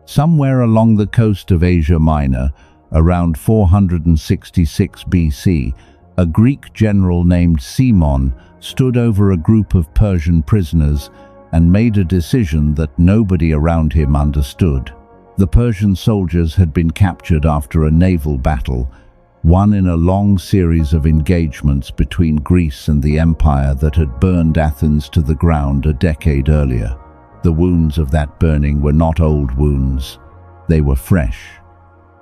Somewhere along the coast of Asia Minor, around 466 BC, a Greek general named Cimon stood over a group of Persian prisoners and made a decision that nobody around him understood. The Persian soldiers had been captured after a naval battle, one in a long series of engagements between Greece and the empire that had burned Athens to the ground a decade earlier. The wounds of that burning were not old wounds, they were fresh.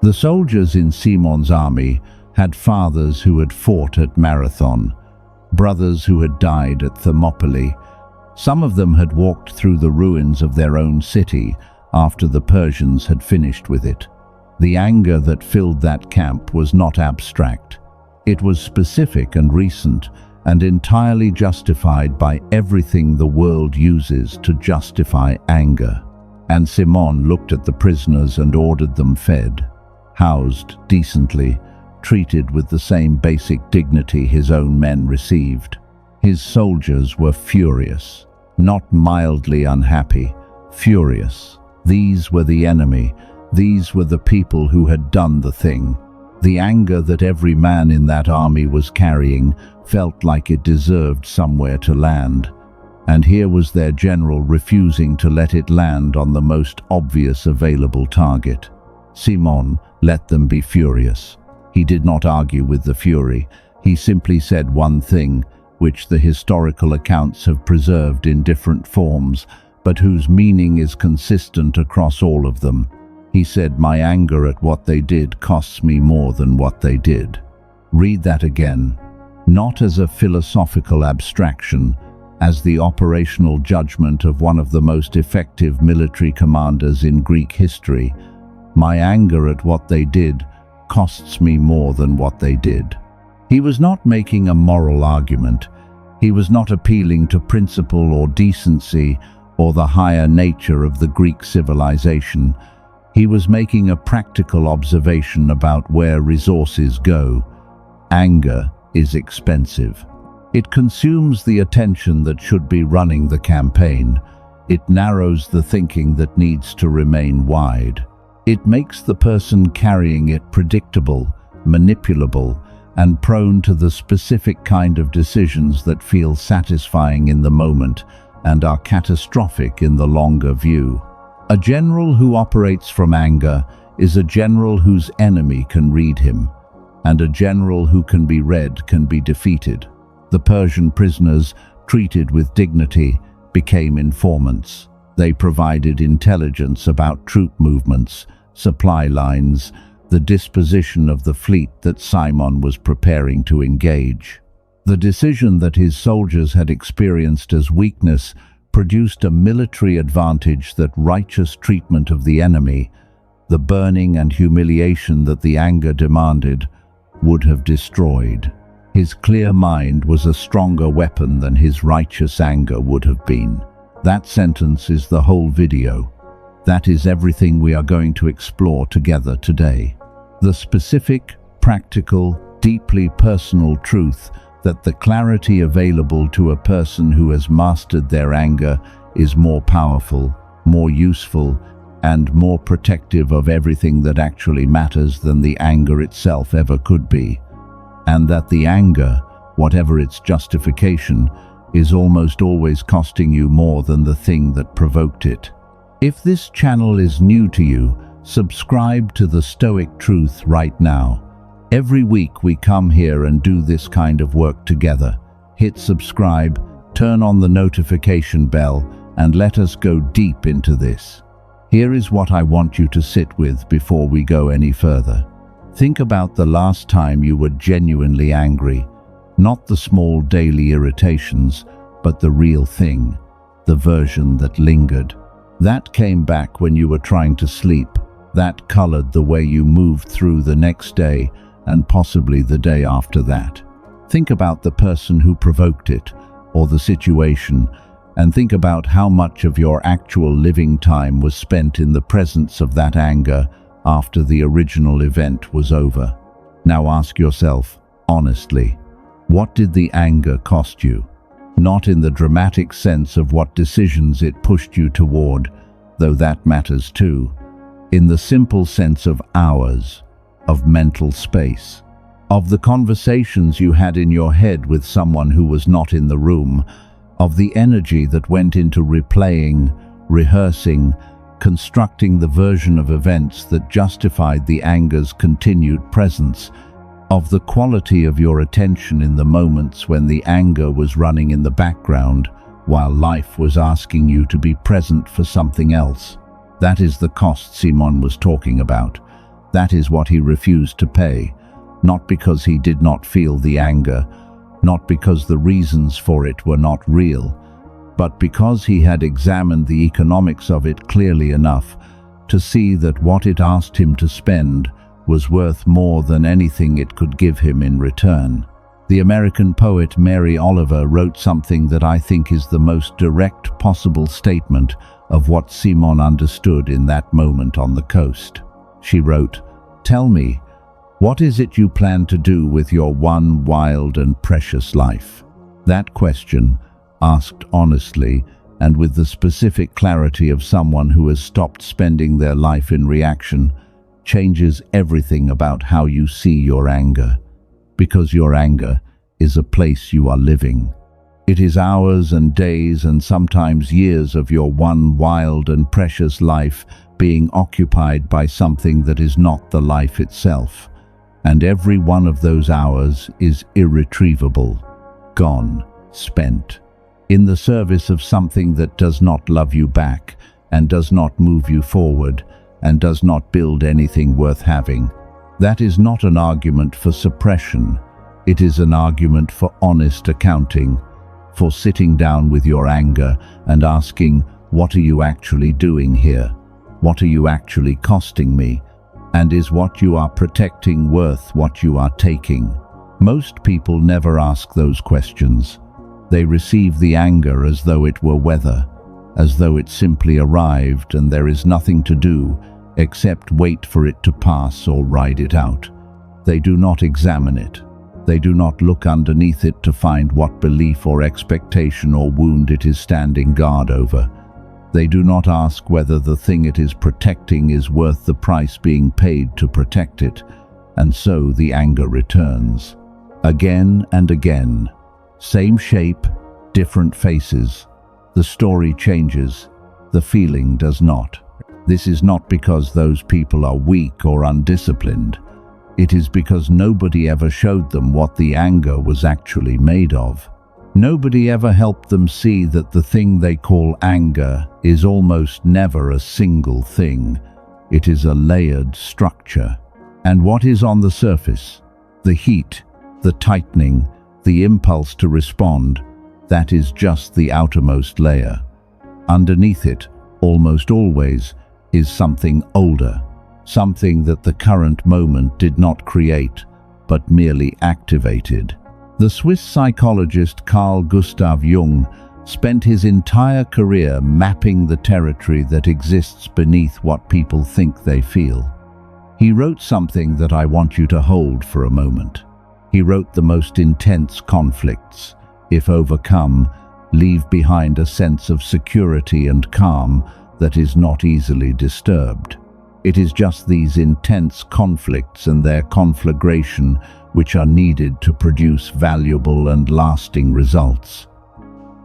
The soldiers in Cimon's army had fathers who had fought at Marathon, brothers who had died at Thermopylae. Some of them had walked through the ruins of their own city after the Persians had finished with it. The anger that filled that camp was not abstract. It was specific and recent, and entirely justified by everything the world uses to justify anger. And Cimon looked at the prisoners and ordered them fed, housed decently, treated with the same basic dignity his own men received. His soldiers were furious, not mildly unhappy, furious. These were the enemy. These were the people who had done the thing. The anger that every man in that army was carrying felt like it deserved somewhere to land. And here was their general refusing to let it land on the most obvious available target. Cimon let them be furious. He did not argue with the fury. He simply said one thing, which the historical accounts have preserved in different forms, but whose meaning is consistent across all of them. He said, "My anger at what they did costs me more than what they did." Read that again, not as a philosophical abstraction, as the operational judgment of one of the most effective military commanders in Greek history. My anger at what they did costs me more than what they did. He was not making a moral argument. He was not appealing to principle or decency or the higher nature of the Greek civilization. He was making a practical observation about where resources go. Anger is expensive. It consumes the attention that should be running the campaign. It narrows the thinking that needs to remain wide. It makes the person carrying it predictable, manipulable, and prone to the specific kind of decisions that feel satisfying in the moment and are catastrophic in the longer view. A general who operates from anger is a general whose enemy can read him, and a general who can be read can be defeated. The Persian prisoners, treated with dignity, became informants. They provided intelligence about troop movements, supply lines, the disposition of the fleet that Cimon was preparing to engage. The decision that his soldiers had experienced as weakness produced a military advantage that righteous treatment of the enemy, the burning and humiliation that the anger demanded, would have destroyed. His clear mind was a stronger weapon than his righteous anger would have been. That sentence is the whole video. That is everything we are going to explore together today. The specific, practical, deeply personal truth that the clarity available to a person who has mastered their anger is more powerful, more useful, and more protective of everything that actually matters than the anger itself ever could be. And that the anger, whatever its justification, is almost always costing you more than the thing that provoked it. If this channel is new to you, subscribe to the Stoic Truth right now. Every week we come here and do this kind of work together. Hit subscribe, turn on the notification bell, and let us go deep into this. Here is what I want you to sit with before we go any further. Think about the last time you were genuinely angry, not the small daily irritations, but the real thing, the version that lingered. That came back when you were trying to sleep. That colored the way you moved through the next day and possibly the day after that. Think about the person who provoked it, or the situation, and think about how much of your actual living time was spent in the presence of that anger after the original event was over. Now ask yourself, honestly, what did the anger cost you? Not in the dramatic sense of what decisions it pushed you toward, though that matters too, in the simple sense of hours, of mental space, of the conversations you had in your head with someone who was not in the room, of the energy that went into replaying, rehearsing, constructing the version of events that justified the anger's continued presence, of the quality of your attention in the moments when the anger was running in the background while life was asking you to be present for something else. That is the cost Simon was talking about. That is what he refused to pay, not because he did not feel the anger, not because the reasons for it were not real, but because he had examined the economics of it clearly enough to see that what it asked him to spend was worth more than anything it could give him in return. The American poet Mary Oliver wrote something that I think is the most direct possible statement of what Simon understood in that moment on the coast. She wrote, "Tell me, what is it you plan to do with your one wild and precious life?" That question, asked honestly and with the specific clarity of someone who has stopped spending their life in reaction, changes everything about how you see your anger. Because your anger is a place you are living. It is hours and days and sometimes years of your one wild and precious life being occupied by something that is not the life itself. And every one of those hours is irretrievable, gone, spent, in the service of something that does not love you back and does not move you forward and does not build anything worth having. That is not an argument for suppression. It is an argument for honest accounting, for sitting down with your anger and asking, what are you actually doing here? What are you actually costing me? And is what you are protecting worth what you are taking? Most people never ask those questions. They receive the anger as though it were weather, as though it simply arrived and there is nothing to do except wait for it to pass or ride it out. They do not examine it. They do not look underneath it to find what belief or expectation or wound it is standing guard over. They do not ask whether the thing it is protecting is worth the price being paid to protect it, and so the anger returns. Again and again. Same shape, different faces. The story changes. The feeling does not. This is not because those people are weak or undisciplined. It is because nobody ever showed them what the anger was actually made of. Nobody ever helped them see that the thing they call anger is almost never a single thing. It is a layered structure. And what is on the surface? The heat, the tightening, the impulse to respond, that is just the outermost layer. Underneath it, almost always, is something older, something that the current moment did not create, but merely activated. The Swiss psychologist Carl Gustav Jung spent his entire career mapping the territory that exists beneath what people think they feel. He wrote something that I want you to hold for a moment. He wrote the most intense conflicts, if overcome, leave behind a sense of security and calm that is not easily disturbed. It is just these intense conflicts and their conflagration which are needed to produce valuable and lasting results.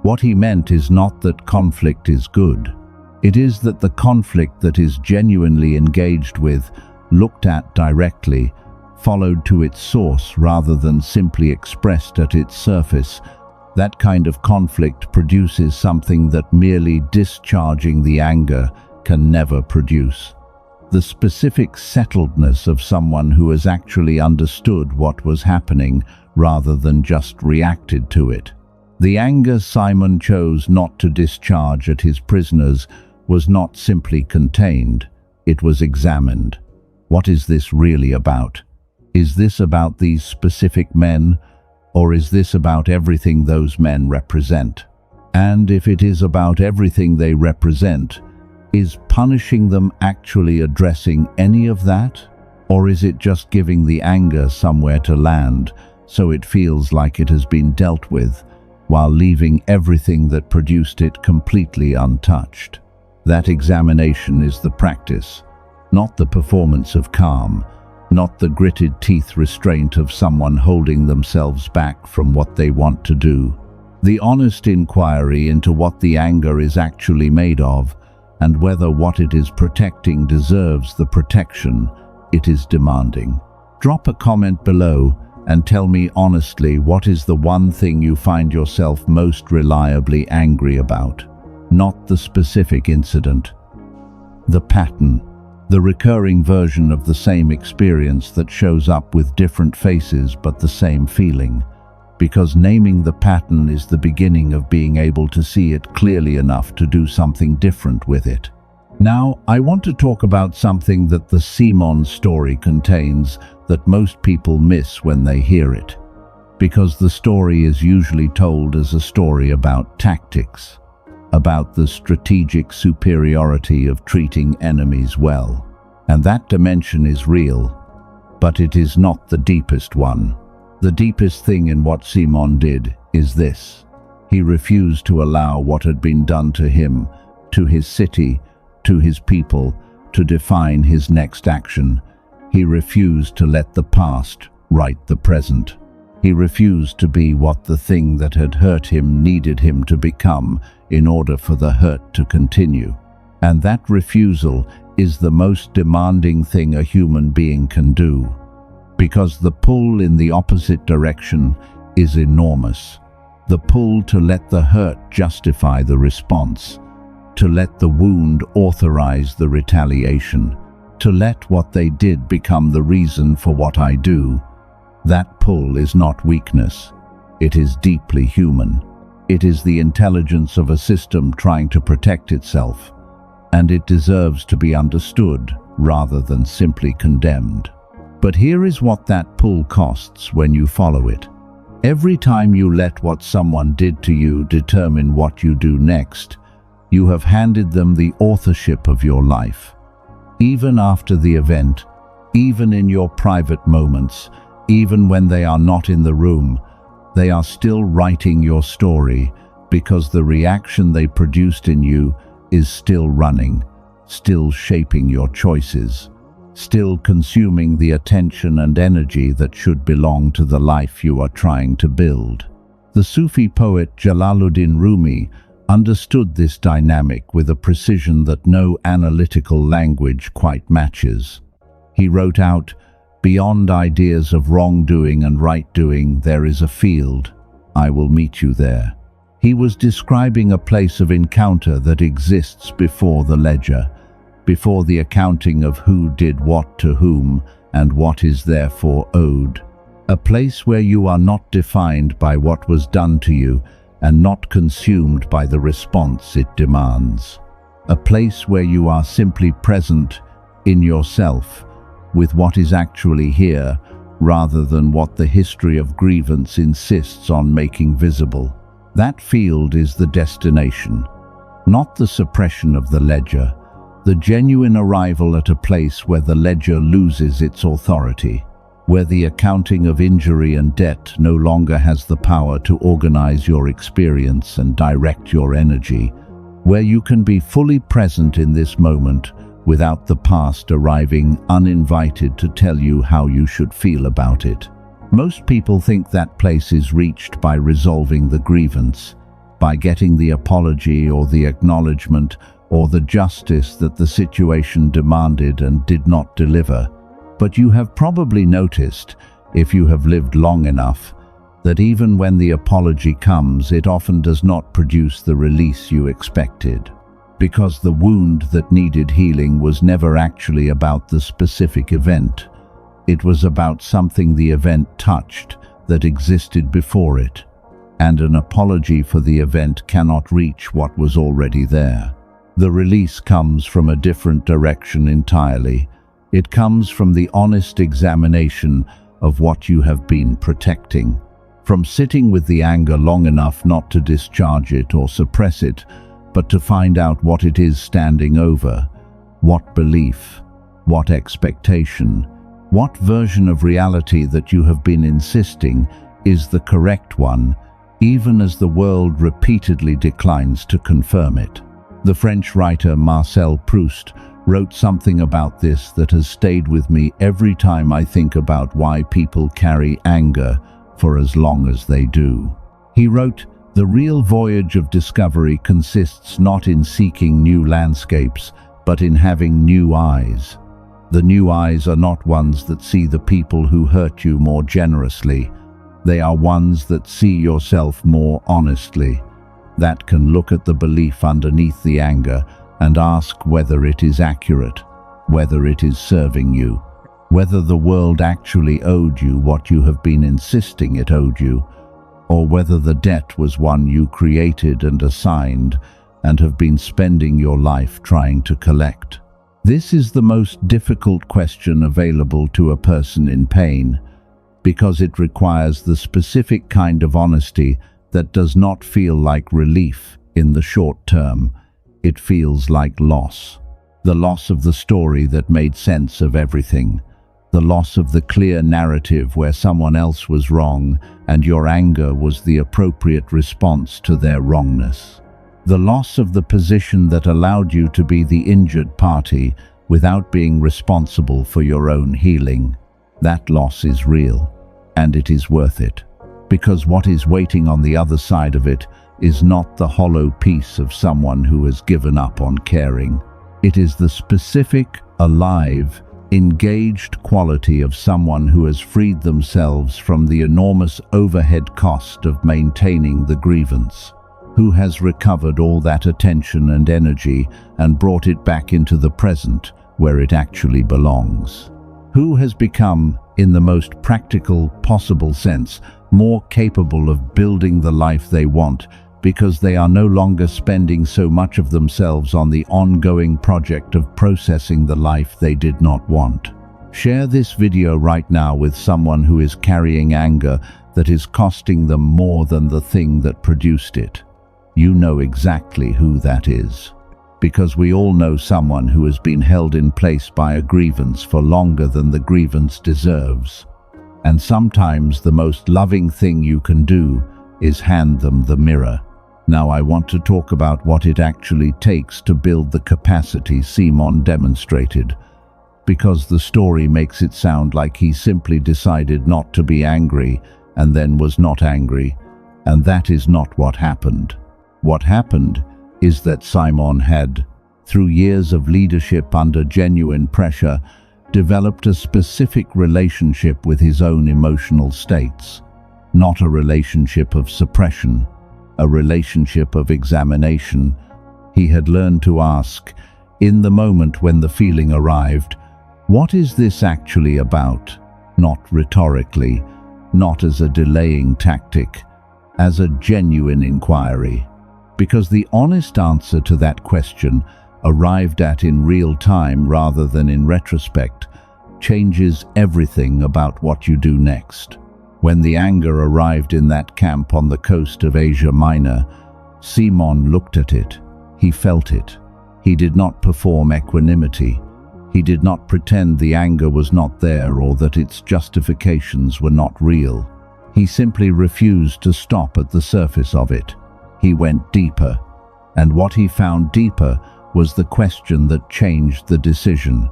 What he meant is not that conflict is good. It is that the conflict that is genuinely engaged with, looked at directly, followed to its source rather than simply expressed at its surface, that kind of conflict produces something that merely discharging the anger can never produce. The specific settledness of someone who has actually understood what was happening rather than just reacted to it. The anger Simon chose not to discharge at his prisoners was not simply contained, it was examined. What is this really about? Is this about these specific men, or is this about everything those men represent? And if it is about everything they represent, is punishing them actually addressing any of that? Or is it just giving the anger somewhere to land so it feels like it has been dealt with, while leaving everything that produced it completely untouched? That examination is the practice. not the performance of calm, not the gritted teeth restraint of someone holding themselves back from what they want to do. The honest inquiry into what the anger is actually made of, and whether what it is protecting deserves the protection it is demanding. Drop a comment below and tell me honestly, what is the one thing you find yourself most reliably angry about? Not the specific incident. The pattern, the recurring version of the same experience that shows up with different faces but the same feeling. Because naming the pattern is the beginning of being able to see it clearly enough to do something different with it. Now, I want to talk about something that the Simon story contains that most people miss when they hear it. Because the story is usually told as a story about tactics, about the strategic superiority of treating enemies well. And that dimension is real, but it is not the deepest one. The deepest thing in what Simon did is this. He refused to allow what had been done to him, to his city, to his people, to define his next action. He refused to let the past write the present. He refused to be what the thing that had hurt him needed him to become in order for the hurt to continue. And that refusal is the most demanding thing a human being can do, because the pull in the opposite direction is enormous. The pull to let the hurt justify the response, to let the wound authorize the retaliation, to let what they did become the reason for what I do. That pull is not weakness. It is deeply human. It is the intelligence of a system trying to protect itself, and it deserves to be understood rather than simply condemned. But here is what that pull costs when you follow it. Every time you let what someone did to you determine what you do next, you have handed them the authorship of your life. Even after the event, even in your private moments, even when they are not in the room, they are still writing your story, because the reaction they produced in you is still running, still shaping your choices, still consuming the attention and energy that should belong to the life you are trying to build. The Sufi poet Jalaluddin Rumi understood this dynamic with a precision that no analytical language quite matches. He wrote out, "Beyond ideas of wrongdoing and right-doing, there is a field. I will meet you there." He was describing a place of encounter that exists before the ledger, before the accounting of who did what to whom and what is therefore owed. A place where you are not defined by what was done to you and not consumed by the response it demands. A place where you are simply present in yourself, with what is actually here, rather than what the history of grievance insists on making visible. That field is the destination, not the suppression of the ledger, the genuine arrival at a place where the ledger loses its authority, where the accounting of injury and debt no longer has the power to organize your experience and direct your energy, where you can be fully present in this moment without the past arriving uninvited to tell you how you should feel about it. Most people think that place is reached by resolving the grievance, by getting the apology or the acknowledgement or the justice that the situation demanded and did not deliver. But you have probably noticed, if you have lived long enough, that even when the apology comes, it often does not produce the release you expected. Because the wound that needed healing was never actually about the specific event. It was about something the event touched that existed before it. And an apology for the event cannot reach what was already there. The release comes from a different direction entirely. It comes from the honest examination of what you have been protecting. From sitting with the anger long enough not to discharge it or suppress it, but to find out what it is standing over, what belief, what expectation, what version of reality that you have been insisting is the correct one, even as the world repeatedly declines to confirm it. The French writer Marcel Proust wrote something about this that has stayed with me every time I think about why people carry anger for as long as they do. He wrote, "The real voyage of discovery consists not in seeking new landscapes, but in having new eyes. The new eyes are not ones that see the people who hurt you more generously. They are ones that see yourself more honestly, that can look at the belief underneath the anger and ask whether it is accurate, whether it is serving you, whether the world actually owed you what you have been insisting it owed you, or whether the debt was one you created and assigned and have been spending your life trying to collect." This is the most difficult question available to a person in pain, because it requires the specific kind of honesty that does not feel like relief in the short term. It feels like loss. The loss of the story that made sense of everything. The loss of the clear narrative where someone else was wrong and your anger was the appropriate response to their wrongness. The loss of the position that allowed you to be the injured party without being responsible for your own healing. That loss is real, and it is worth it, because what is waiting on the other side of it is not the hollow piece of someone who has given up on caring. It is the specific, alive, engaged quality of someone who has freed themselves from the enormous overhead cost of maintaining the grievance, who has recovered all that attention and energy and brought it back into the present where it actually belongs, who has become, in the most practical possible sense, more capable of building the life they want because they are no longer spending so much of themselves on the ongoing project of processing the life they did not want. Share this video right now with someone who is carrying anger that is costing them more than the thing that produced it. You know exactly who that is, because we all know someone who has been held in place by a grievance for longer than the grievance deserves. And sometimes the most loving thing you can do is hand them the mirror. Now I want to talk about what it actually takes to build the capacity Simon demonstrated, because the story makes it sound like he simply decided not to be angry and then was not angry, and that is not what happened. What happened is that Simon had, through years of leadership under genuine pressure, developed a specific relationship with his own emotional states, not a relationship of suppression, a relationship of examination. He had learned to ask, in the moment when the feeling arrived, what is this actually about? Not rhetorically, not as a delaying tactic, as a genuine inquiry. Because the honest answer to that question, arrived at in real time rather than in retrospect, changes everything about what you do next. When the anger arrived in that camp on the coast of Asia Minor, Simon looked at it. He felt it. He did not perform equanimity. He did not pretend the anger was not there or that its justifications were not real. He simply refused to stop at the surface of it. He went deeper, and what he found deeper was the question that changed the decision.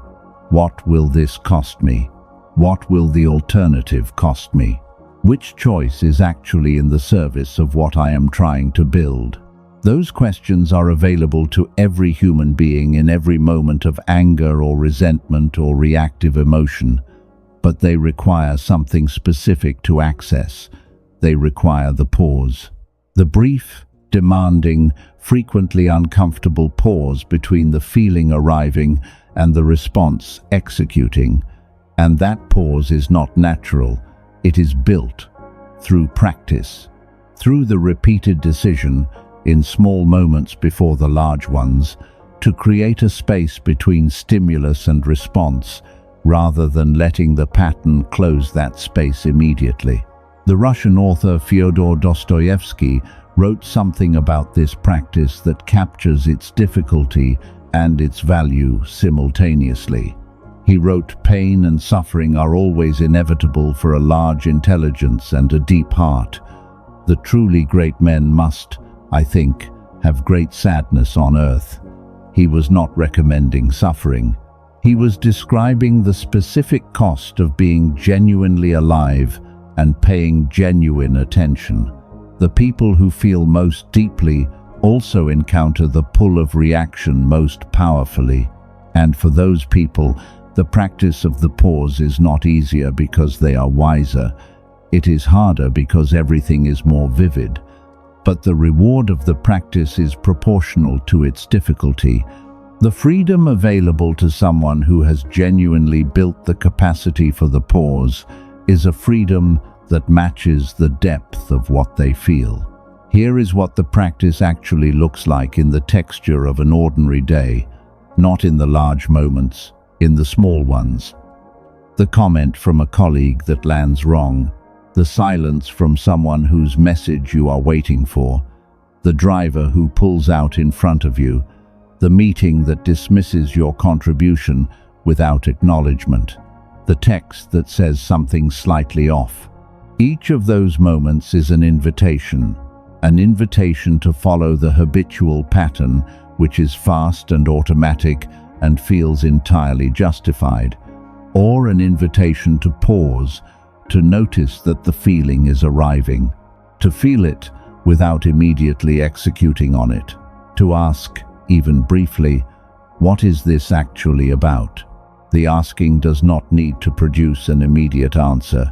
What will this cost me? What will the alternative cost me? Which choice is actually in the service of what I am trying to build? Those questions are available to every human being in every moment of anger or resentment or reactive emotion, but they require something specific to access. They require the pause. The brief, demanding, frequently uncomfortable pause between the feeling arriving and the response executing. And that pause is not natural. It is built through practice, through the repeated decision in small moments before the large ones, to create a space between stimulus and response, rather than letting the pattern close that space immediately. The Russian author Fyodor Dostoevsky wrote something about this practice that captures its difficulty and its value simultaneously. He wrote, "Pain and suffering are always inevitable for a large intelligence and a deep heart. The truly great men must, I think, have great sadness on earth." He was not recommending suffering. He was describing the specific cost of being genuinely alive and paying genuine attention. The people who feel most deeply also encounter the pull of reaction most powerfully. And for those people, the practice of the pause is not easier because they are wiser. It is harder because everything is more vivid. But the reward of the practice is proportional to its difficulty. The freedom available to someone who has genuinely built the capacity for the pause is a freedom that matches the depth of what they feel. Here is what the practice actually looks like in the texture of an ordinary day, not in the large moments, in the small ones. The comment from a colleague that lands wrong, the silence from someone whose message you are waiting for, the driver who pulls out in front of you, the meeting that dismisses your contribution without acknowledgement, the text that says something slightly off. Each of those moments is an invitation to follow the habitual pattern, which is fast and automatic and feels entirely justified, or an invitation to pause, to notice that the feeling is arriving, to feel it without immediately executing on it, to ask, even briefly, what is this actually about? The asking does not need to produce an immediate answer.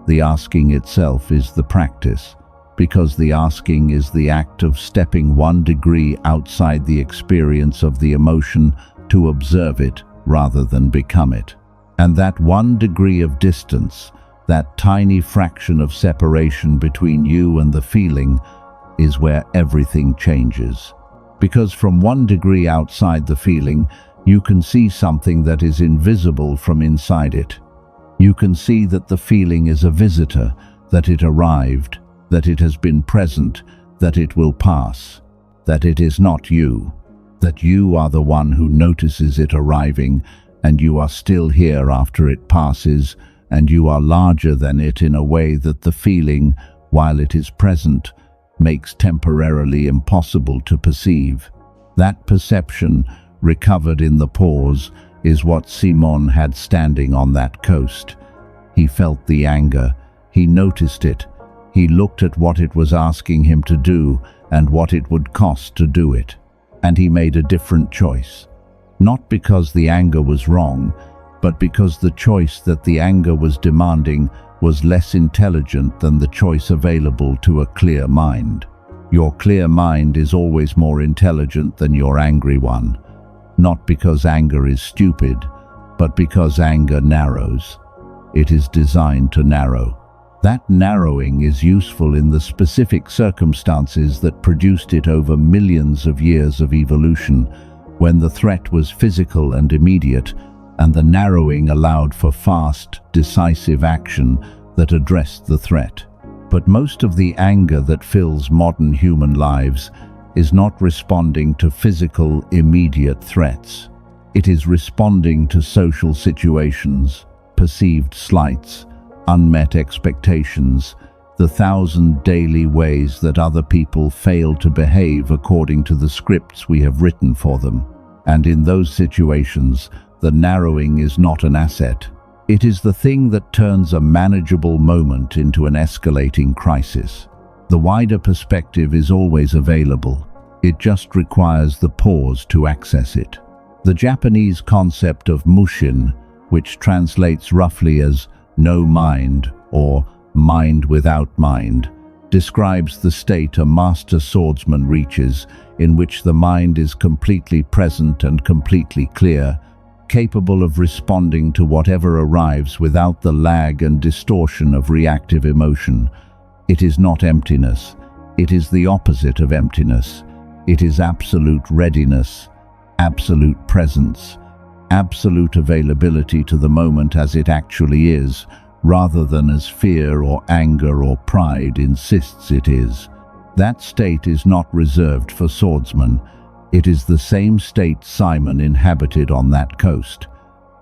The asking itself is the practice, because the asking is the act of stepping 1 degree outside the experience of the emotion to observe it rather than become it. And that 1 degree of distance, that tiny fraction of separation between you and the feeling, is where everything changes. Because from 1 degree outside the feeling, you can see something that is invisible from inside it. You can see that the feeling is a visitor, that it arrived, that it has been present, that it will pass, that it is not you, that you are the one who notices it arriving, and you are still here after it passes, and you are larger than it in a way that the feeling, while it is present, makes temporarily impossible to perceive. That perception, recovered in the pause, is what Simon had standing on that coast. He felt the anger, he noticed it, he looked at what it was asking him to do and what it would cost to do it, and he made a different choice. Not because the anger was wrong, but because the choice that the anger was demanding was less intelligent than the choice available to a clear mind. Your clear mind is always more intelligent than your angry one, not because anger is stupid, but because anger narrows. It is designed to narrow. That narrowing is useful in the specific circumstances that produced it over millions of years of evolution, when the threat was physical and immediate, and the narrowing allowed for fast, decisive action that addressed the threat. But most of the anger that fills modern human lives is not responding to physical, immediate threats. It is responding to social situations, perceived slights, unmet expectations, the 1,000 daily ways that other people fail to behave according to the scripts we have written for them. And in those situations, the narrowing is not an asset. It is the thing that turns a manageable moment into an escalating crisis. The wider perspective is always available. It just requires the pause to access it. The Japanese concept of mushin, which translates roughly as no mind or mind without mind, describes the state a master swordsman reaches, in which the mind is completely present and completely clear, capable of responding to whatever arrives without the lag and distortion of reactive emotion. It is not emptiness. It is the opposite of emptiness. It is absolute readiness, absolute presence, absolute availability to the moment as it actually is, rather than as fear or anger or pride insists it is. That state is not reserved for swordsmen. It is the same state Simon inhabited on that coast,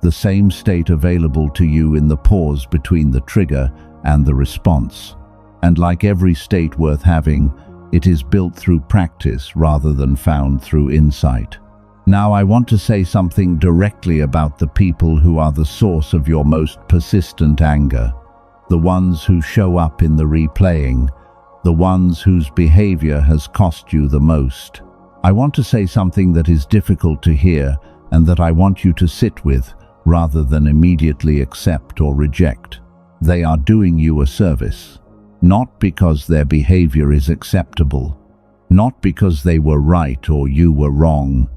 the same state available to you in the pause between the trigger and the response. And like every state worth having, it is built through practice rather than found through insight. Now I want to say something directly about the people who are the source of your most persistent anger, the ones who show up in the replaying, the ones whose behavior has cost you the most. I want to say something that is difficult to hear and that I want you to sit with rather than immediately accept or reject. They are doing you a service, not because their behavior is acceptable, not because they were right or you were wrong,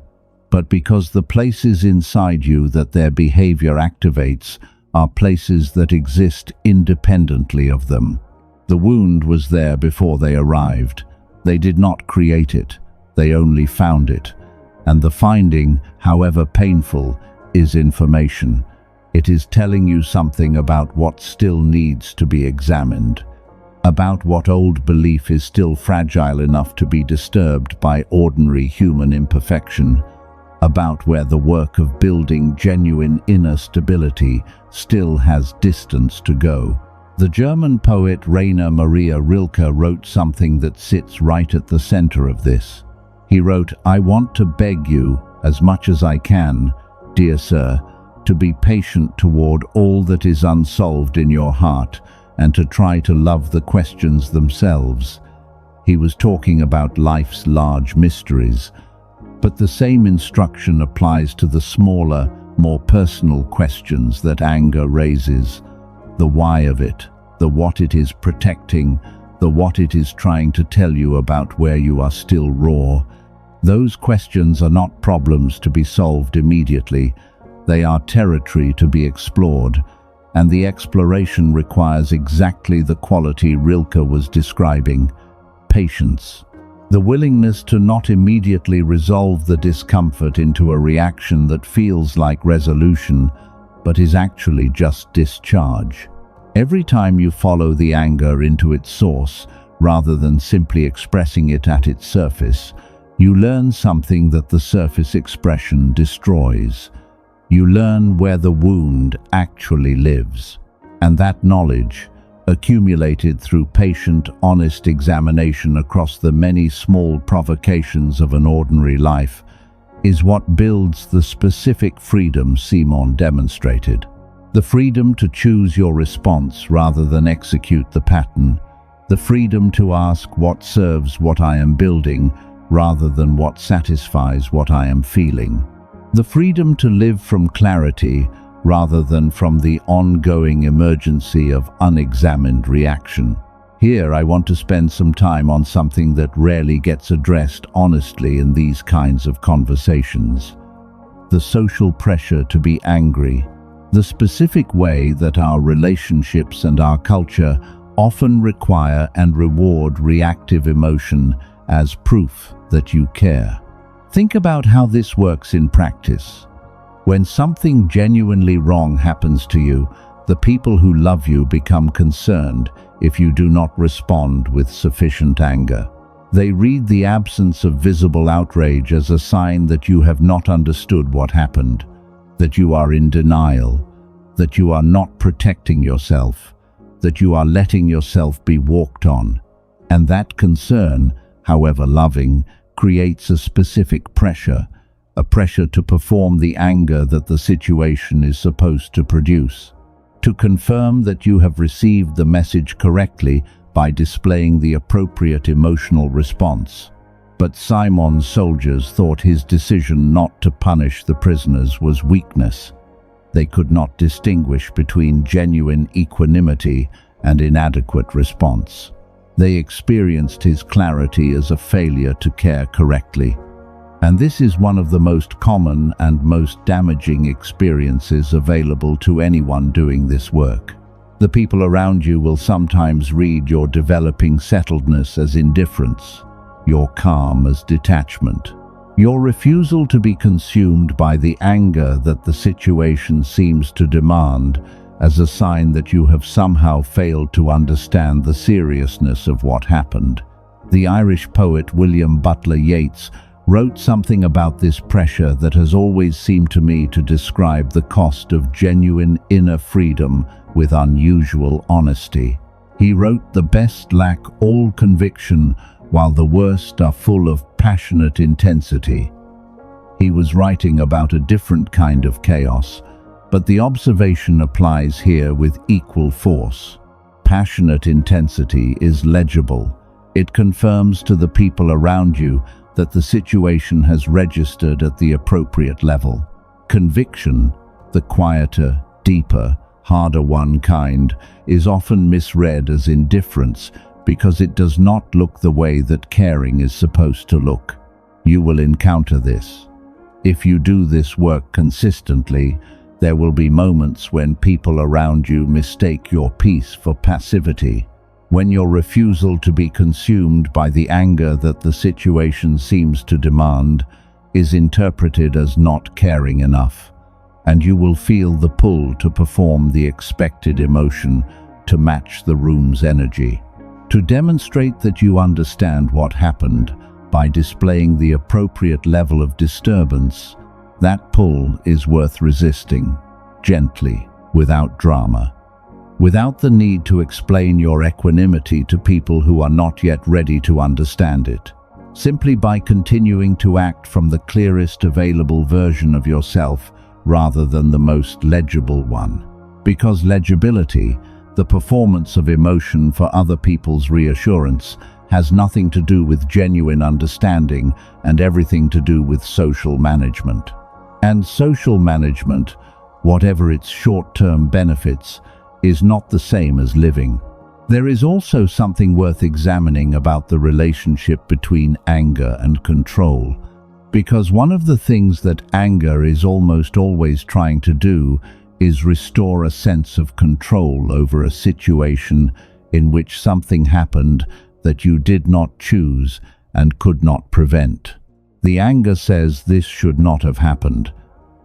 but because the places inside you that their behavior activates are places that exist independently of them. The wound was there before they arrived. They did not create it, they only found it. And the finding, however painful, is information. It is telling you something about what still needs to be examined, about what old belief is still fragile enough to be disturbed by ordinary human imperfection, about where the work of building genuine inner stability still has distance to go. The German poet Rainer Maria Rilke wrote something that sits right at the center of this. He wrote, "I want to beg you, as much as I can, dear sir, to be patient toward all that is unsolved in your heart and to try to love the questions themselves." He was talking about life's large mysteries, but the same instruction applies to the smaller, more personal questions that anger raises. The why of it, the what it is protecting, the what it is trying to tell you about where you are still raw. Those questions are not problems to be solved immediately. They are territory to be explored, and the exploration requires exactly the quality Rilke was describing: patience. The willingness to not immediately resolve the discomfort into a reaction that feels like resolution, but is actually just discharge. Every time you follow the anger into its source, rather than simply expressing it at its surface, you learn something that the surface expression destroys. You learn where the wound actually lives. And that knowledge, accumulated through patient, honest examination across the many small provocations of an ordinary life, is what builds the specific freedom Simon demonstrated. The freedom to choose your response rather than execute the pattern. The freedom to ask what serves what I am building rather than what satisfies what I am feeling. The freedom to live from clarity rather than from the ongoing emergency of unexamined reaction. Here I want to spend some time on something that rarely gets addressed honestly in these kinds of conversations: the social pressure to be angry, the specific way that our relationships and our culture often require and reward reactive emotion as proof that you care. Think about how this works in practice. When something genuinely wrong happens to you, the people who love you become concerned if you do not respond with sufficient anger. They read the absence of visible outrage as a sign that you have not understood what happened, that you are in denial, that you are not protecting yourself, that you are letting yourself be walked on. And that concern, however loving, creates a specific pressure, a pressure to perform the anger that the situation is supposed to produce, to confirm that you have received the message correctly by displaying the appropriate emotional response. But Simon's soldiers thought his decision not to punish the prisoners was weakness. They could not distinguish between genuine equanimity and inadequate response. They experienced his clarity as a failure to care correctly. And this is one of the most common and most damaging experiences available to anyone doing this work. The people around you will sometimes read your developing settledness as indifference, your calm as detachment, your refusal to be consumed by the anger that the situation seems to demand as a sign that you have somehow failed to understand the seriousness of what happened. The Irish poet William Butler Yeats wrote something about this pressure that has always seemed to me to describe the cost of genuine inner freedom with unusual honesty. He wrote, "The best lack all conviction, while the worst are full of passionate intensity." He was writing about a different kind of chaos, but the observation applies here with equal force. Passionate intensity is legible. It confirms to the people around you that the situation has registered at the appropriate level. Conviction, the quieter, deeper, harder-won kind, is often misread as indifference because it does not look the way that caring is supposed to look. You will encounter this. If you do this work consistently, there will be moments when people around you mistake your peace for passivity, when your refusal to be consumed by the anger that the situation seems to demand is interpreted as not caring enough, and you will feel the pull to perform the expected emotion to match the room's energy. To demonstrate that you understand what happened by displaying the appropriate level of disturbance, that pull is worth resisting, gently, without drama, without the need to explain your equanimity to people who are not yet ready to understand it, simply by continuing to act from the clearest available version of yourself rather than the most legible one. Because legibility, the performance of emotion for other people's reassurance, has nothing to do with genuine understanding and everything to do with social management. And social management, whatever its short-term benefits, is not the same as living. There is also something worth examining about the relationship between anger and control, because one of the things that anger is almost always trying to do is restore a sense of control over a situation in which something happened that you did not choose and could not prevent. The anger says this should not have happened.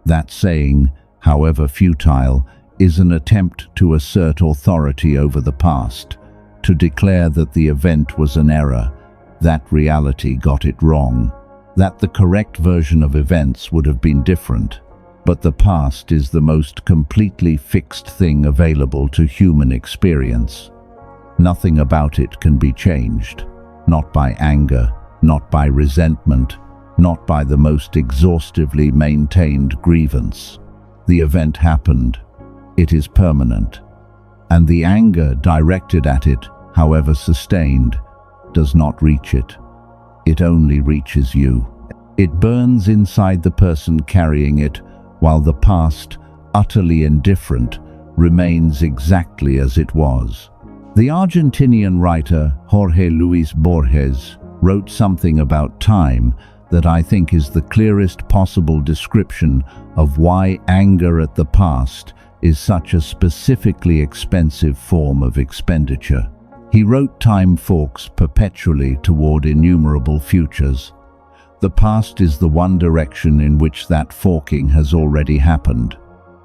That saying, however futile, is an attempt to assert authority over the past, to declare that the event was an error, that reality got it wrong, that the correct version of events would have been different. But the past is the most completely fixed thing available to human experience. Nothing about it can be changed, not by anger, not by resentment, not by the most exhaustively maintained grievance. The event happened. It is permanent. And the anger directed at it, however sustained, does not reach it. It only reaches you. It burns inside the person carrying it, while the past, utterly indifferent, remains exactly as it was. The Argentinian writer Jorge Luis Borges wrote something about time that I think is the clearest possible description of why anger at the past is such a specifically expensive form of expenditure. He wrote, "Time forks perpetually toward innumerable futures. The past is the one direction in which that forking has already happened.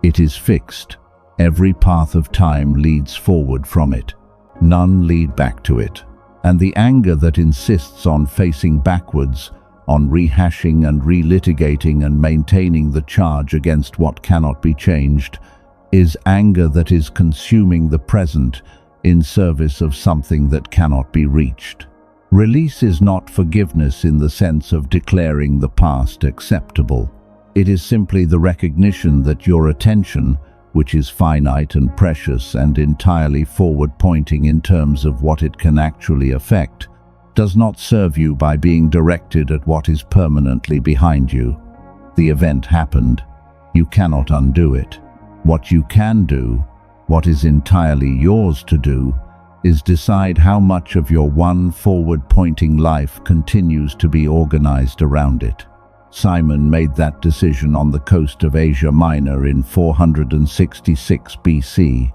It is fixed. Every path of time leads forward from it. None lead back to it. And the anger that insists on facing backwards, on rehashing and relitigating and maintaining the charge against what cannot be changed, is anger that is consuming the present in service of something that cannot be reached. Release is not forgiveness in the sense of declaring the past acceptable. It is simply the recognition that your attention, which is finite and precious and entirely forward-pointing in terms of what it can actually affect, does not serve you by being directed at what is permanently behind you. The event happened. You cannot undo it. What you can do, what is entirely yours to do, is decide how much of your one forward-pointing life continues to be organized around it. Simon made that decision on the coast of Asia Minor in 466 BC.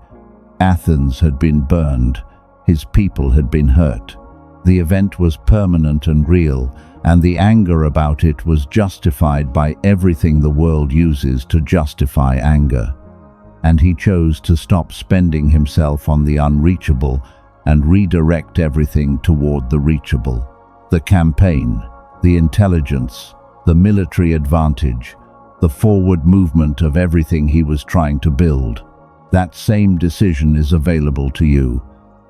Athens had been burned. His people had been hurt. The event was permanent and real, and the anger about it was justified by everything the world uses to justify anger. And he chose to stop spending himself on the unreachable and redirect everything toward the reachable. The campaign, the intelligence, the military advantage, the forward movement of everything he was trying to build. That same decision is available to you,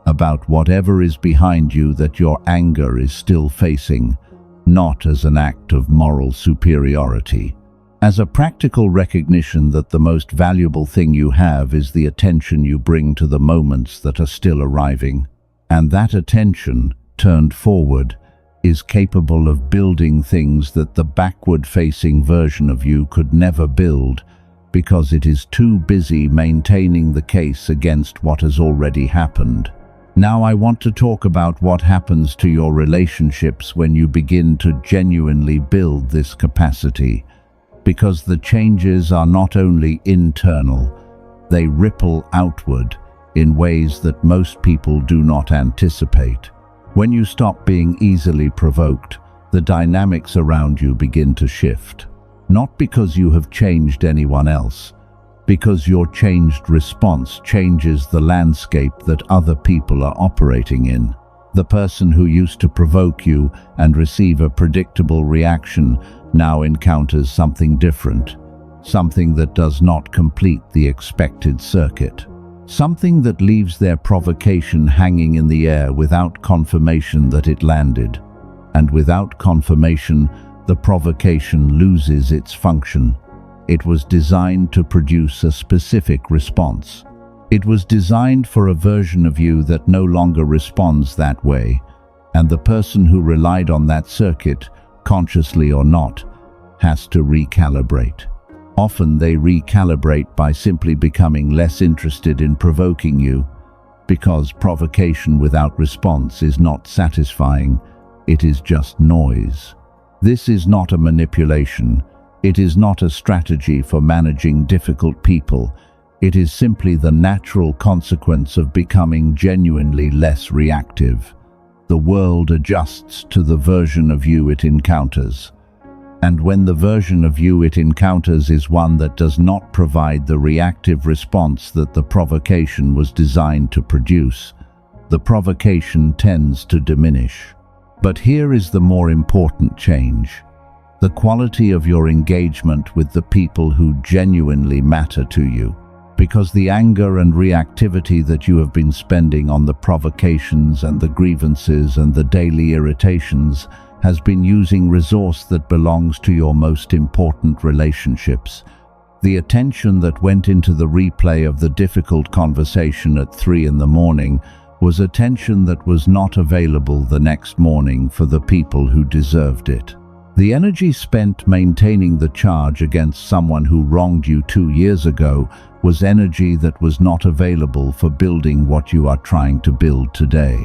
about whatever is behind you that your anger is still facing, not as an act of moral superiority. As a practical recognition that the most valuable thing you have is the attention you bring to the moments that are still arriving, and that attention, turned forward, is capable of building things that the backward-facing version of you could never build, because it is too busy maintaining the case against what has already happened. Now I want to talk about what happens to your relationships when you begin to genuinely build this capacity, because the changes are not only internal, they ripple outward in ways that most people do not anticipate. When you stop being easily provoked, the dynamics around you begin to shift. Not because you have changed anyone else, because your changed response changes the landscape that other people are operating in. The person who used to provoke you and receive a predictable reaction now encounters something different, something that does not complete the expected circuit, something that leaves their provocation hanging in the air without confirmation that it landed. And without confirmation, the provocation loses its function. It was designed to produce a specific response. It was designed for a version of you that no longer responds that way, and the person who relied on that circuit, consciously or not, has to recalibrate. Often they recalibrate by simply becoming less interested in provoking you, because provocation without response is not satisfying, it is just noise. This is not a manipulation. It is not a strategy for managing difficult people. It is simply the natural consequence of becoming genuinely less reactive. The world adjusts to the version of you it encounters. And when the version of you it encounters is one that does not provide the reactive response that the provocation was designed to produce, the provocation tends to diminish. But here is the more important change: the quality of your engagement with the people who genuinely matter to you. Because the anger and reactivity that you have been spending on the provocations and the grievances and the daily irritations has been using resource that belongs to your most important relationships. The attention that went into the replay of the difficult conversation at 3 in the morning was attention that was not available the next morning for the people who deserved it. The energy spent maintaining the charge against someone who wronged you 2 years ago was energy that was not available for building what you are trying to build today.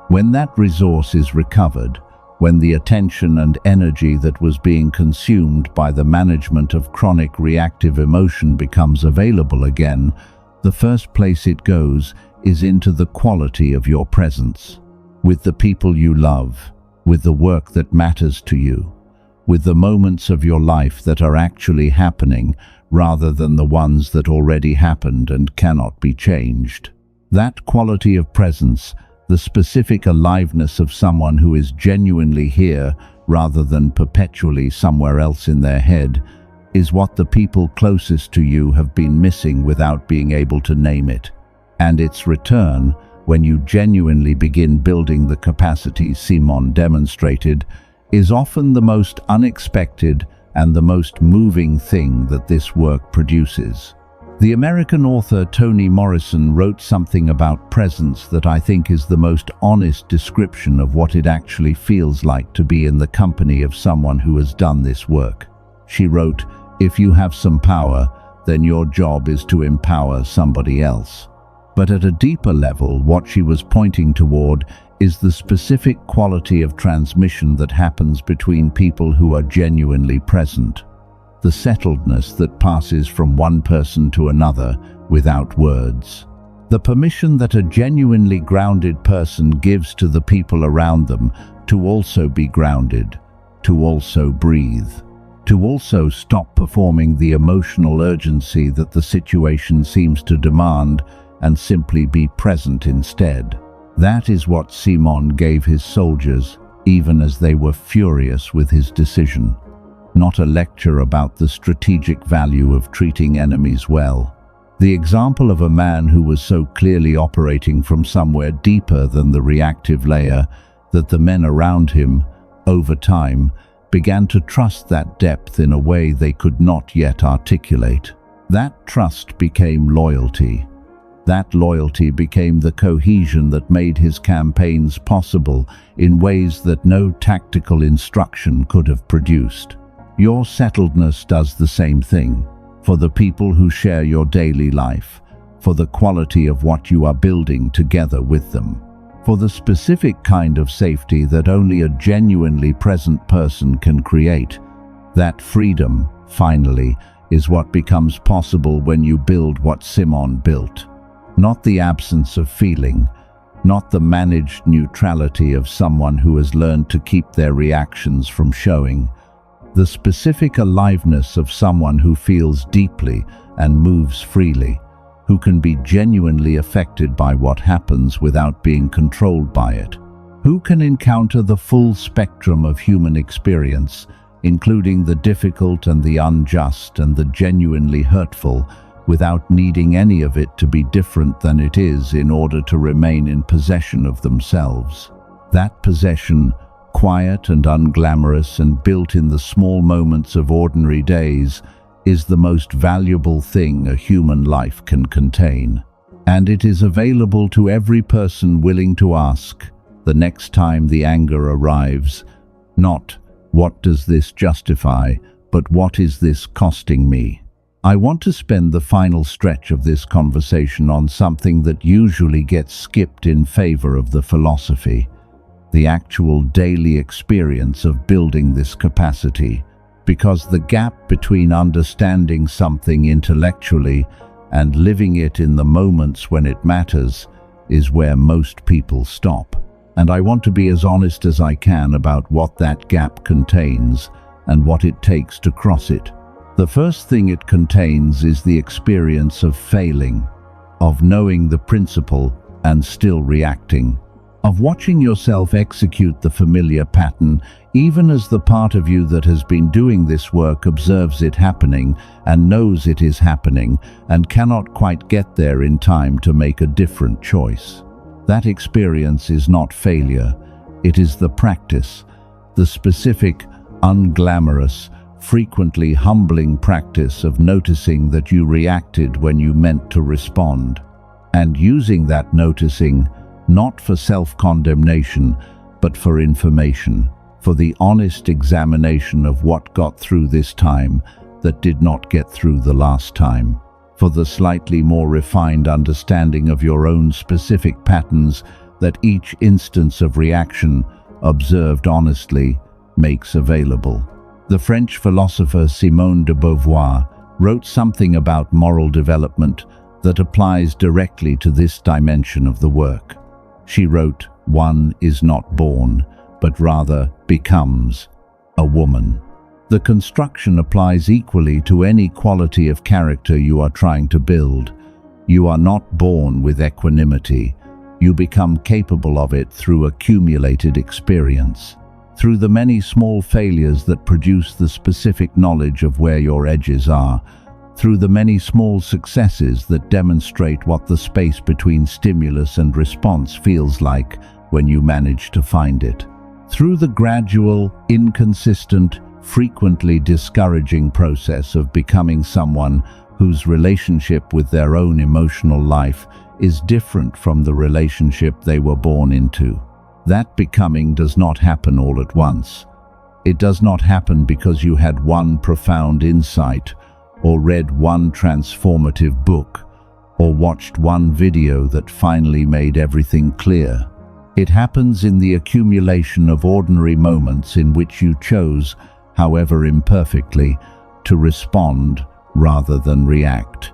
When that resource is recovered, when the attention and energy that was being consumed by the management of chronic reactive emotion becomes available again, the first place it goes is into the quality of your presence, with the people you love, with the work that matters to you, with the moments of your life that are actually happening rather than the ones that already happened and cannot be changed. That quality of presence, the specific aliveness of someone who is genuinely here rather than perpetually somewhere else in their head, is what the people closest to you have been missing without being able to name it. And its return, when you genuinely begin building the capacity Simon demonstrated, is often the most unexpected and the most moving thing that this work produces. The American author Toni Morrison wrote something about presence that I think is the most honest description of what it actually feels like to be in the company of someone who has done this work. She wrote, "If you have some power, then your job is to empower somebody else." But at a deeper level, what she was pointing toward is the specific quality of transmission that happens between people who are genuinely present. The settledness that passes from one person to another without words. The permission that a genuinely grounded person gives to the people around them to also be grounded, to also breathe, to also stop performing the emotional urgency that the situation seems to demand and simply be present instead. That is what Simon gave his soldiers, even as they were furious with his decision. Not a lecture about the strategic value of treating enemies well. The example of a man who was so clearly operating from somewhere deeper than the reactive layer that the men around him, over time, began to trust that depth in a way they could not yet articulate. That trust became loyalty. That loyalty became the cohesion that made his campaigns possible in ways that no tactical instruction could have produced. Your settledness does the same thing, for the people who share your daily life, for the quality of what you are building together with them, for the specific kind of safety that only a genuinely present person can create. That freedom, finally, is what becomes possible when you build what Simon built. Not the absence of feeling, not the managed neutrality of someone who has learned to keep their reactions from showing. The specific aliveness of someone who feels deeply and moves freely, who can be genuinely affected by what happens without being controlled by it, who can encounter the full spectrum of human experience, including the difficult and the unjust and the genuinely hurtful, without needing any of it to be different than it is in order to remain in possession of themselves. That possession, quiet and unglamorous and built in the small moments of ordinary days, is the most valuable thing a human life can contain. And it is available to every person willing to ask, the next time the anger arrives, not, "What does this justify?" but "What is this costing me?" I want to spend the final stretch of this conversation on something that usually gets skipped in favor of the philosophy, the actual daily experience of building this capacity, because the gap between understanding something intellectually and living it in the moments when it matters is where most people stop. And I want to be as honest as I can about what that gap contains and what it takes to cross it. The first thing it contains is the experience of failing, of knowing the principle and still reacting, of watching yourself execute the familiar pattern, even as the part of you that has been doing this work observes it happening and knows it is happening and cannot quite get there in time to make a different choice. That experience is not failure, it is the practice, the specific, unglamorous, frequently humbling practice of noticing that you reacted when you meant to respond, and using that noticing not for self-condemnation, but for information, for the honest examination of what got through this time that did not get through the last time, for the slightly more refined understanding of your own specific patterns that each instance of reaction, observed honestly, makes available. The French philosopher Simone de Beauvoir wrote something about moral development that applies directly to this dimension of the work. She wrote, "One is not born, but rather becomes a woman." The construction applies equally to any quality of character you are trying to build. You are not born with equanimity. You become capable of it through accumulated experience, through the many small failures that produce the specific knowledge of where your edges are, through the many small successes that demonstrate what the space between stimulus and response feels like when you manage to find it, through the gradual, inconsistent, frequently discouraging process of becoming someone whose relationship with their own emotional life is different from the relationship they were born into. That becoming does not happen all at once. It does not happen because you had one profound insight, or read one transformative book, or watched one video that finally made everything clear. It happens in the accumulation of ordinary moments in which you chose, however imperfectly, to respond rather than react,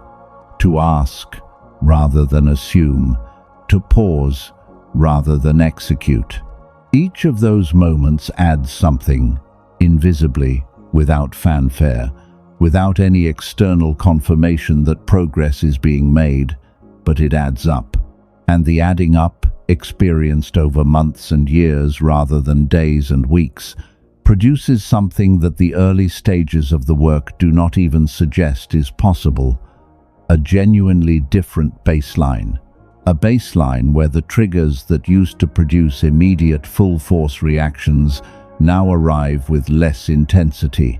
to ask rather than assume, to pause rather than execute. Each of those moments adds something, invisibly, without fanfare, without any external confirmation that progress is being made, but it adds up. And the adding up, experienced over months and years rather than days and weeks, produces something that the early stages of the work do not even suggest is possible: a genuinely different baseline. A baseline where the triggers that used to produce immediate full-force reactions now arrive with less intensity.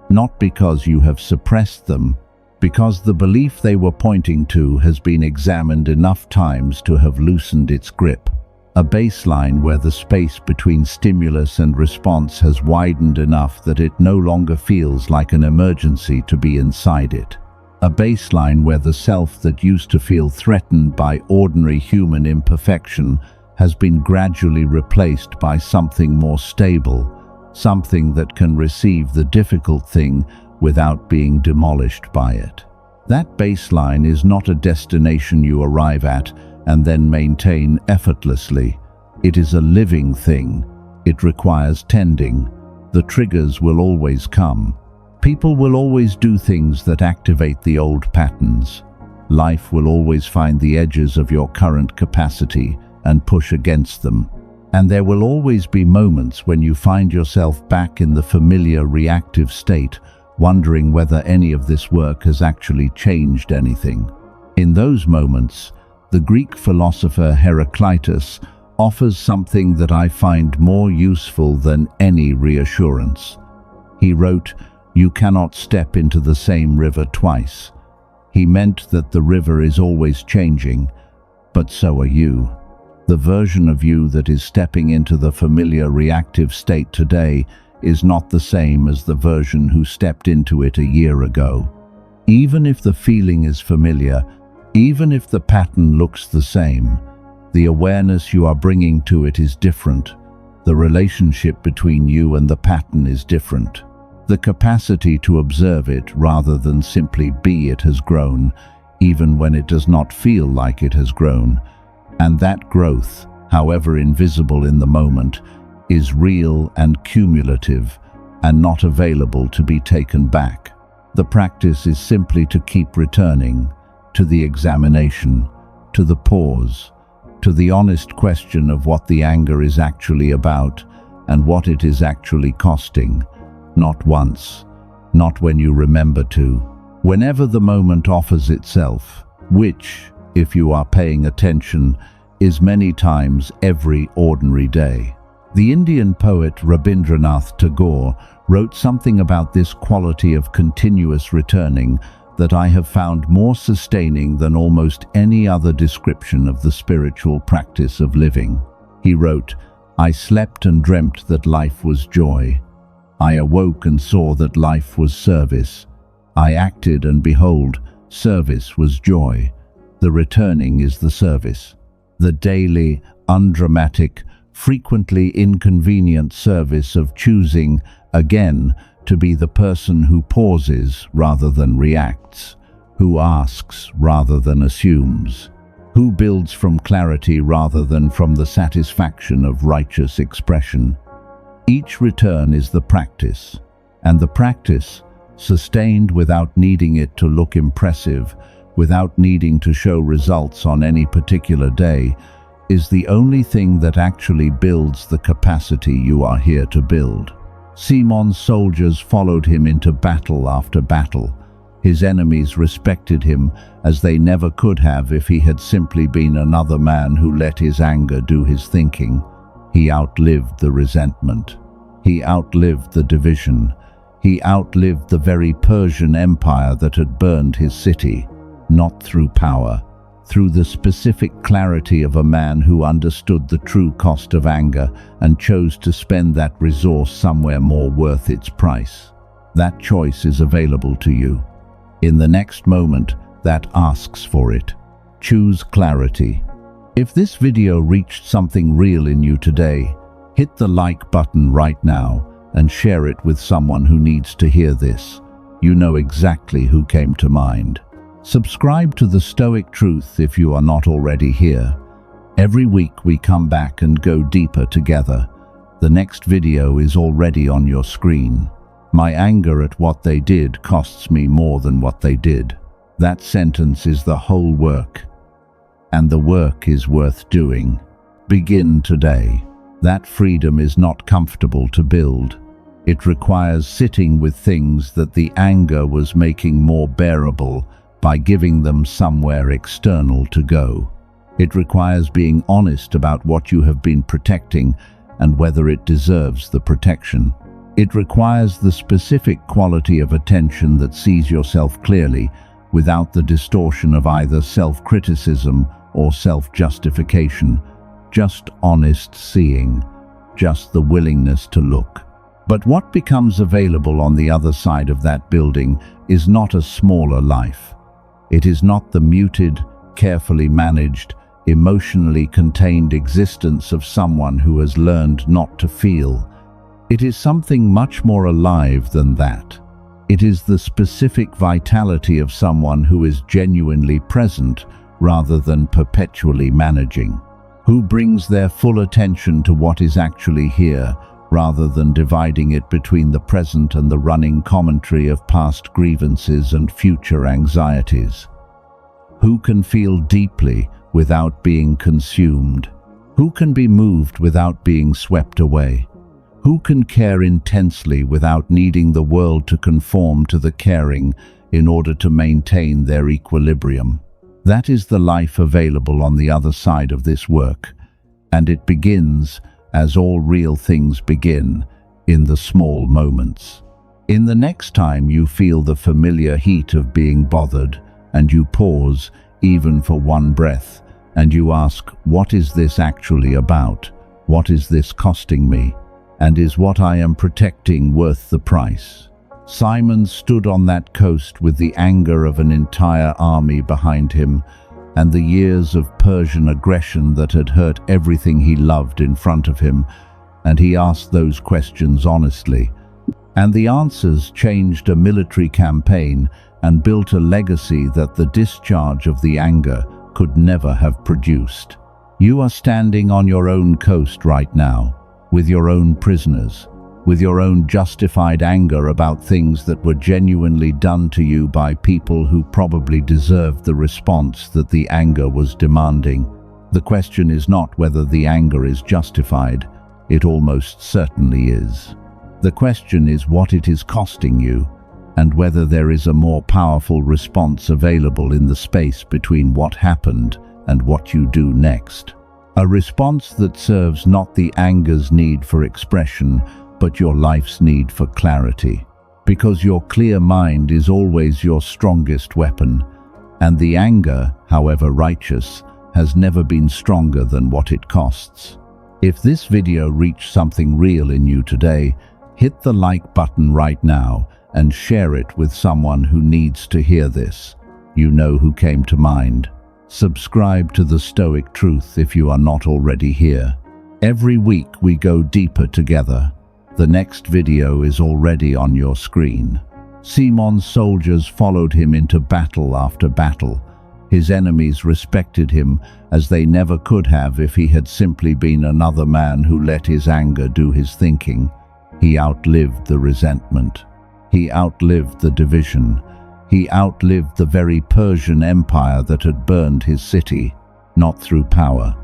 Not because you have suppressed them, because the belief they were pointing to has been examined enough times to have loosened its grip. A baseline where the space between stimulus and response has widened enough that it no longer feels like an emergency to be inside it. A baseline where the self that used to feel threatened by ordinary human imperfection has been gradually replaced by something more stable, something that can receive the difficult thing without being demolished by it. That baseline is not a destination you arrive at and then maintain effortlessly. It is a living thing. It requires tending. The triggers will always come. People will always do things that activate the old patterns. Life will always find the edges of your current capacity and push against them. And there will always be moments when you find yourself back in the familiar reactive state, wondering whether any of this work has actually changed anything. In those moments, the Greek philosopher Heraclitus offers something that I find more useful than any reassurance. He wrote, "You cannot step into the same river twice." He meant that the river is always changing, but so are you. The version of you that is stepping into the familiar reactive state today is not the same as the version who stepped into it a year ago. Even if the feeling is familiar, even if the pattern looks the same, the awareness you are bringing to it is different. The relationship between you and the pattern is different. The capacity to observe it rather than simply be it has grown, even when it does not feel like it has grown. And that growth, however invisible in the moment, is real and cumulative and not available to be taken back. The practice is simply to keep returning to the examination, to the pause, to the honest question of what the anger is actually about and what it is actually costing. Not once, not when you remember to, whenever the moment offers itself, which, if you are paying attention, is many times every ordinary day. The Indian poet Rabindranath Tagore wrote something about this quality of continuous returning that I have found more sustaining than almost any other description of the spiritual practice of living. He wrote, "I slept and dreamt that life was joy. I awoke and saw that life was service. I acted and behold, service was joy. The returning is the service. The daily, undramatic, frequently inconvenient service of choosing, again, to be the person who pauses rather than reacts, who asks rather than assumes, who builds from clarity rather than from the satisfaction of righteous expression. Each return is the practice, and the practice, sustained without needing it to look impressive, without needing to show results on any particular day, is the only thing that actually builds the capacity you are here to build." Simon's soldiers followed him into battle after battle. His enemies respected him as they never could have if he had simply been another man who let his anger do his thinking. He outlived the resentment. He outlived the division. He outlived the very Persian Empire that had burned his city, not through power, through the specific clarity of a man who understood the true cost of anger and chose to spend that resource somewhere more worth its price. That choice is available to you. In the next moment, that asks for it. Choose clarity. If this video reached something real in you today, hit the like button right now and share it with someone who needs to hear this. You know exactly who came to mind. Subscribe to The Stoic Truth if you are not already here. Every week we come back and go deeper together. The next video is already on your screen. My anger at what they did costs me more than what they did. That sentence is the whole work. And the work is worth doing. Begin today. That freedom is not comfortable to build. It requires sitting with things that the anger was making more bearable by giving them somewhere external to go. It requires being honest about what you have been protecting and whether it deserves the protection. It requires the specific quality of attention that sees yourself clearly, without the distortion of either self-criticism or self-justification, just honest seeing, just the willingness to look. But what becomes available on the other side of that building is not a smaller life. It is not the muted, carefully managed, emotionally contained existence of someone who has learned not to feel. It is something much more alive than that. It is the specific vitality of someone who is genuinely present rather than perpetually managing, who brings their full attention to what is actually here rather than dividing it between the present and the running commentary of past grievances and future anxieties. Who can feel deeply without being consumed? Who can be moved without being swept away? Who can care intensely without needing the world to conform to the caring in order to maintain their equilibrium? That is the life available on the other side of this work, and it begins, as all real things begin, in the small moments. In the next time you feel the familiar heat of being bothered, and you pause, even for one breath, and you ask, what is this actually about? What is this costing me? And is what I am protecting worth the price? Simon stood on that coast with the anger of an entire army behind him, and the years of Persian aggression that had hurt everything he loved in front of him, and he asked those questions honestly. And the answers changed a military campaign and built a legacy that the discharge of the anger could never have produced. You are standing on your own coast right now, with your own prisoners, with your own justified anger about things that were genuinely done to you by people who probably deserved the response that the anger was demanding. The question is not whether the anger is justified. It almost certainly is. The question is what it is costing you, and whether there is a more powerful response available in the space between what happened and what you do next. A response that serves not the anger's need for expression, but your life's need for clarity. Because your clear mind is always your strongest weapon, and the anger, however righteous, has never been stronger than what it costs. If this video reached something real in you today, hit the like button right now and share it with someone who needs to hear this. You know who came to mind. Subscribe to the Stoic Truth if you are not already here. Every week we go deeper together. The next video is already on your screen. Simon's soldiers followed him into battle after battle. His enemies respected him as they never could have if he had simply been another man who let his anger do his thinking. He outlived the resentment. He outlived the division. He outlived the very Persian Empire that had burned his city, not through power,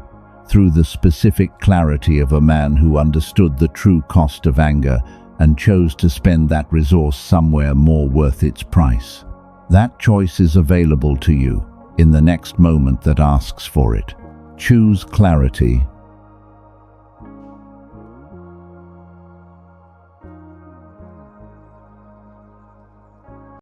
through the specific clarity of a man who understood the true cost of anger and chose to spend that resource somewhere more worth its price. That choice is available to you in the next moment that asks for it. Choose clarity